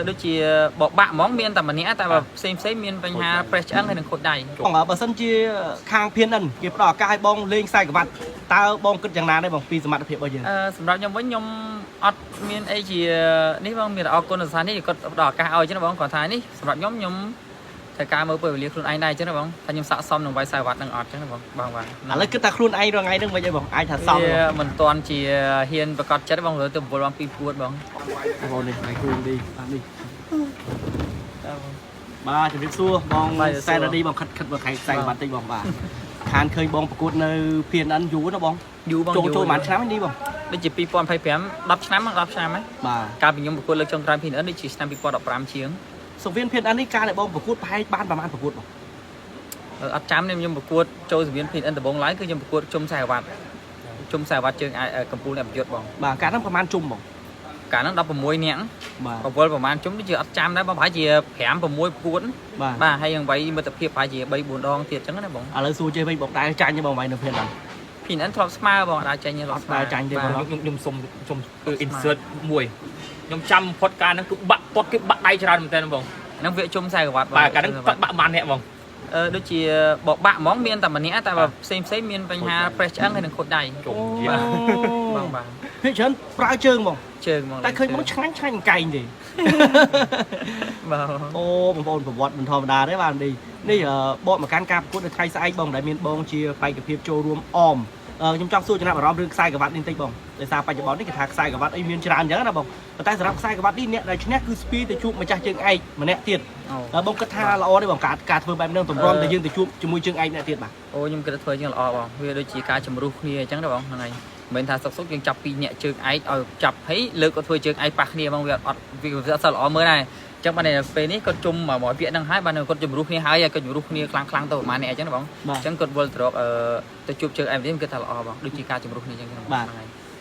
ដូចជាបបាក់ហ្មងមានតែម្នាក់តែបើផ្សេងមានបញ្ហា press ឆ្អឹងហើយនឹងខូចដៃបងបើសិនជាខាងភៀនហ្នឹងគេផ្ដល់ឱកាសឲ្យបងលេងខ្សែក្រវ៉ាត់តើបងគិតយ៉ាងណាដែរបងពីសមត្ថភាពរបស់យើងសម្រាប់ខ្ញុំវិញខ្ញុំអត់មានអីជានេះបងមានអរគុណសរសើរនេះគាត់ផ្ដល់ឱកាសឲ្យចឹងបងគាត់ថានេះសម្រាប់ខ្ញុំត្រូវការមើលពេលវេលាខ្លួនឯងដែរចឹងណាបងថាខ្ញុំស័ក្តិសមនឹងវាយខ្សែក្រវ៉ាត់នឹងអត់ចឹងណាបងបាទឥឡូវគិតថាខ្លួនឯងរងថ្ងៃហ្នឹងមិនអីបងអាចថាសមមិនទាន់ជាហ៊ានប្រកាសចិត្តបងទៅ9បង2ពួតបងបងនេះថ្ងៃគ្រូនេះនេះបាទជំរាបសួរបងសែនឌីបងខិតមើលខែខ្សែក្រវ៉ាត់តិចបងបាទខានឃើញបងប្រកួតនៅ PNN យូរណាបងយូរបងចូលប្រហែលឆ្នាំនេះបងដូចជា2025 10ឆ្នាំ10ឆ្នាំហ៎បាទកាលពីខ្ញុំប្រកួតលើកចុងក្រោយ PNN ដូចជាឆ្នាំ2015ជាងសង្វៀន PNN នេះកាលដែលបងប្រកួតប្រហែលបានប្រហែលប្រកួតបងអត់ចាំខ្ញុំប្រកួតចូលសង្វៀន PNN ដំបូងឡើយគឺខ្ញុំប្រកួតជុំខ្សែក្រវ៉ាត់ជើងកំពូលអ្នកប្រយុទ្ធបងបាទកាលហ្នឹងប្រហែលជុំបងកាលហ្នឹង16នាក់បាទប្រវល់ប្រហែលជុំដូចជាអត់ចាំដែរបងប្រហែលជា5 6ប្រកួតបាទហើយយ៉ាង8មិត្តភាពប្រហែលជា3 4ដងទៀតអញ្ចឹងណាបងឥឡូវសួរជេវិញបងដែរចាញ់ទេបងវាយនៅ PNN PNN ធ្លាប់ស្មើបងដែរចាញ់ធ្លាប់ស្មើចាញ់ទេបងខ្ញុំសុំគឺ insert មួយខ្ញុំចាំផុតការហ្នឹងគឺបាក់ពត់គេបាក់ដៃច្រើនមែនតើបងហ្នឹងវាជុំខ្សែក្រវ៉ាត់បាទកាលហ្នឹងបាក់បានអ្នកបងដូចជាបបាក់ហ្មងមានតែម្នាក់តែបើផ្សេងមានបញ្ហា press ឆ្អឹងហើយនឹងខូចដៃបងបាទភាគច្រើនប្រើជើងហ្មងតែឃើញបងឆ្ងាញ់កែងទេបាទអូបងប្អូនប្រវត្តិមិនធម្មតាទេបាទនេះបកមកកាន់ការប្រកួតនៅថ្ងៃស្អែកបងដែលមានបងជាបេក្ខភាពចូលរួមអមខ្ញុំចង់សួរចំណាប់អារម្មណ៍រឿងខ្សែក្រវ៉ាត់នេះបន្តិចបងដោយសារបច្ចុប្បន្ននេះគេថាខ្សែក្រវ៉ាត់អីមានច្រើនអញ្ចឹងណាបងប៉ុន្តែសម្រាប់ខ្សែក្រវ៉ាត់នេះអ្នកដែលឈ្នះគឺស្ពីទៅជួបម្ចាស់ជើងឯកម្នាក់ទៀតបងគិតថាល្អទេបងការធ្វើបែបហ្នឹងតម្រាំតែយើងទៅជួបជាមួយជើងឯកម្នាក់ទៀតបាទអូខ្ញុំគិតថាធ្វើជាងល្អបងវាដូចជាការជំរុះគ្នាអញ្ចឹងណាបងហ្នឹងហើយមិនថាសុកយើងចាប់ពីអ្នកជើងឯកឲ្យចាប់ហើយលើកក៏ធ្វើជើងឯកប៉ះគ្នាបងវាអត់ល្អមើលដែរចឹងបានតែពេលនេះគាត់ជុំមកពាក្យហ្នឹងហើយបានគាត់ជំរុះគ្នាហើយគាត់ជំរុះគ្នាខ្លាំងទៅប្រហែលនេះអញ្ចឹងណាបងអញ្ចឹងគាត់វិលត្រកទៅជួបជើងឯកវិញគាត់ថាល្អបងដូចជាការជំរុះគ្នាអញ្ចឹងហ្នឹងបាទ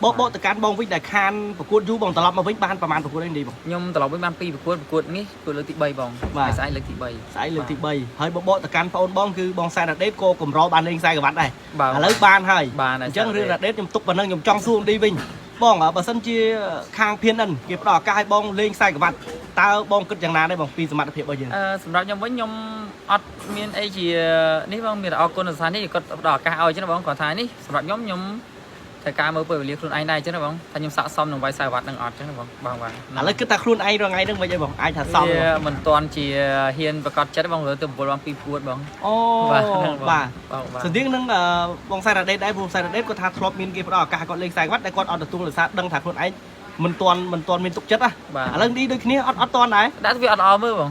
បកទៅកាន់បងវិញដែលខានប្រកួតយូរបងត្រឡប់មកវិញបានប្រហែលប្រកួតអីនេះបងខ្ញុំត្រឡប់វិញបាន2ប្រកួតនេះគឺលើកទី3បងស្អែកលើកទី3ស្អែកលើកទី3ហើយបកទៅកាន់បងបងគឺបងសែនរ៉ាដេតក៏កម្របានលេងខ្សែក្រវ៉ាត់ដែរឥឡូវបានហើយអញ្ចឹងរឿងរ៉ាដេតខ្ញុំទុកប៉ុណ្ណឹងខ្ញុំចង់សួរឌីវិញបងបើសិនជាខាង PNN គេផ្ដល់ឱកាសឲ្យបងលេងខ្សែក្រវ៉ាត់តើបងគិតយ៉ាងណាដែរបងពីសមត្ថភាពរបស់យើងសម្រាប់ខ្ញុំវិញខ្ញុំអត់មានអីជានេះបងមានអរគុណសរសើរនេះគាត់ផ្ដល់ឱកាសឲ្យចឹងបងគាត់ថានេះសម្រាប់ខ្ញុំត្រូវការមើលពេលវេលាខ្លួនឯងដែរចឹងណាបងថាខ្ញុំស័ក្តិសមនឹងវាយខ្សែក្រវ៉ាត់នឹងអត់ចឹងណាបងឥឡូវគិតថាខ្លួនឯងរងថ្ងៃហ្នឹងមិនអីបងអាចថាសមមិនទាន់ជាហ៊ានប្រកាសចិត្តបងទៅ9បង2ពួតបងអូបាទស្ទៀងនឹងបងសែនរ៉ាដេតដែរព្រោះសែនរ៉ាដេតគាត់ថាធ្លាប់មានគេផ្ដល់ឱកាសគាត់លេងខ្សែក្រវ៉ាត់តែគាត់អត់ទទួលដោយសារដឹងថាខ្លួនឯងមិនទាន់មានទុកចិត្តឥឡូវនេះដូចគ្នាអត់ទាន់ដែរដាក់វាអត់ល្អមើលបង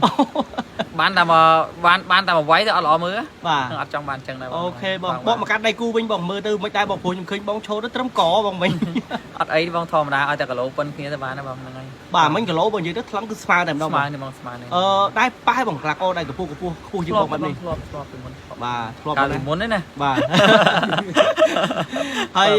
បានតែមកវាយទៅអត់ល្អមើលបាទអត់ចង់បានចឹងដែរអូខេបងបកមកកាត់ដៃគូវិញបងមើលទៅមិនដែរបងព្រោះខ្ញុំឃើញបងឈោទៅត្រឹមកបងវិញអត់អីបងធម្មតាឲ្យតែគីឡូប៉ុនគ្នាទៅបានបងហ្នឹងហើយបាទមិញគីឡូបងនិយាយទៅថ្លឹងគឺស្មើតែម្ដងស្មើនេះបងស្មើនេះដែរប៉ះបងក្លាកោដែរខ្ពស់ជាងបងបែបនេះធ្លាប់ពីមុនបាទធ្លាប់ពីមុនទេណាបាទហើយ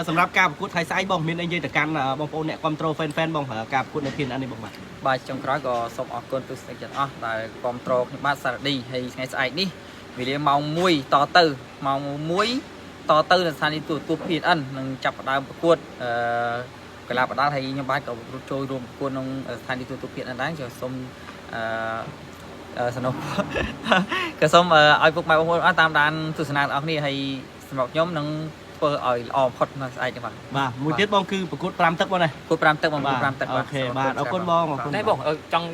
សម្រាប់ការប្រកួតថៃស្អែកបងមានអីនិយាយទៅកាន់បងប្អូនអ្នកគ្រប់ត្រូល fan បងការប្រកួតនៅ PNN នេះបងបាទចុងក្រោយក៏សូមអរគុណទស្សនិកជនអស់ដែលគ្រប់ត្រូលខ្ញុំបាទសារឌីហើយថ្ងៃស្អែកនេះវេលាម៉ោង1តទៅម៉ោង1តទៅនៅស្ថានីយ៍ទូរទស្សន៍ PNN នឹងចាប់ផ្ដើមប្រកួតកីឡាបដាល់ហើយខ្ញុំបាទក៏ចូលរួមប្រកួតក្នុងស្ថានីយ៍ទូរទស្សន៍ PNN ដែរចូលសូមសំណូមក៏សូមឲ្យពុកម៉ែបងប្អូនតាមដានទស្សនាទាំងអស់គ្នាហើយសម្រាប់ខ្ញុំនឹងធ្វើឲ្យល្អបំផុតនៅស្អែកនេះបាទមួយទៀតបងគឺប្រកួត5ទឹកបងណាប្រកួត5ទឹកបងប្រកួត5ទឹកអូខេបាទអរគុណបងតែបងចង់